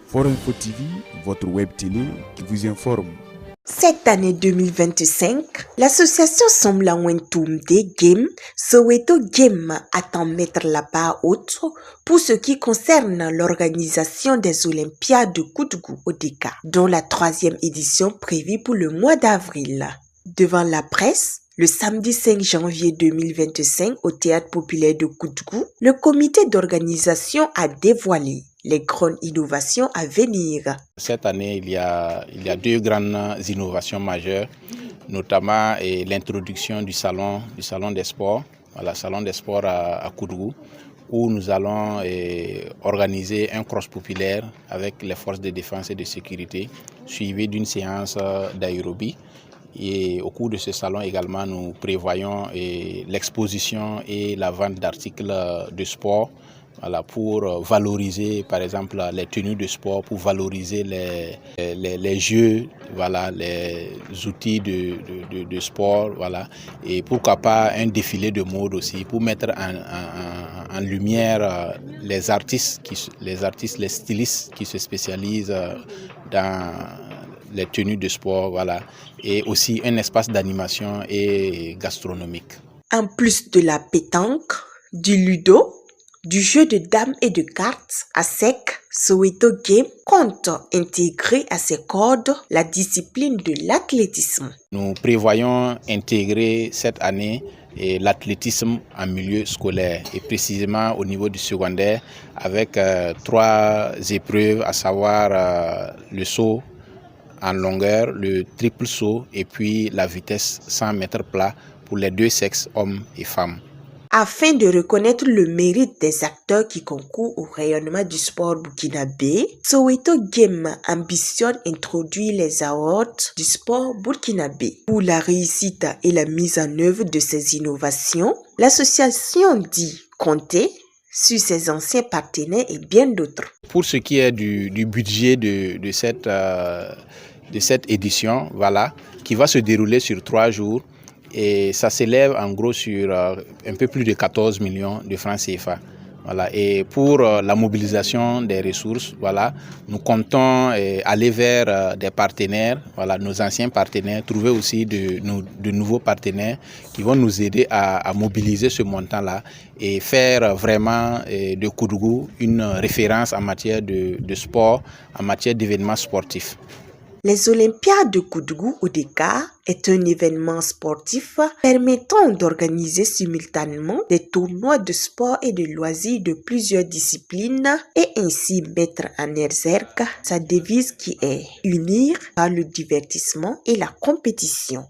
Forum Info TV, votre web télé qui vous informe. Cette année 2025, l'association Somlawentumde Game, Soweto Game, attend mettre la barre haute pour ce qui concerne l'organisation des Olympiades de Koudgou au Dakar, dont la 3e édition prévue pour le mois d'avril. Devant la presse, le samedi 5 janvier 2025 au Théâtre populaire de Koudgou, le comité d'organisation a dévoilé les grandes innovations à venir. Cette année, il y a deux grandes innovations majeures, notamment l'introduction du salon des sports, salon des sports à Koudgou, où nous allons organiser un cross populaire avec les forces de défense et de sécurité, suivi d'une séance d'aérobie. Et au cours de ce salon également, nous prévoyons l'exposition et la vente d'articles de sport, pour valoriser par exemple les tenues de sport, pour valoriser les jeux, les outils de sport, et pourquoi pas un défilé de mode aussi, pour mettre en lumière les artistes, les stylistes qui se spécialisent dans les tenues de sport, et aussi un espace d'animation et gastronomique. En plus de la pétanque, du ludo, du jeu de dames et de cartes, ASEC, Soweto Game compte intégrer à ses cordes la discipline de l'athlétisme. Nous prévoyons intégrer cette année l'athlétisme en milieu scolaire et précisément au niveau du secondaire avec 3 épreuves, à savoir le saut en longueur, le triple saut et puis la vitesse 100 mètres plat pour les 2 sexes, hommes et femmes. Afin de reconnaître le mérite des acteurs qui concourent au rayonnement du sport burkinabé, Soweto Game ambitionne introduire les awards du sport burkinabé. Pour la réussite et la mise en œuvre de ces innovations, l'association dit compter sur ses anciens partenaires et bien d'autres. Pour ce qui est du budget de cette édition, qui va se dérouler sur 3 jours, et ça s'élève en gros sur un peu plus de 14 millions de francs CFA. Et pour la mobilisation des ressources, nous comptons aller vers des partenaires, nos anciens partenaires, trouver aussi de nouveaux partenaires qui vont nous aider à mobiliser ce montant-là et faire vraiment de Koudgou une référence en matière de sport, en matière d'événements sportifs. Les Olympiades de Koudgou au Dakar est un événement sportif permettant d'organiser simultanément des tournois de sport et de loisirs de plusieurs disciplines et ainsi mettre en exergue sa devise qui est unir par le divertissement et la compétition.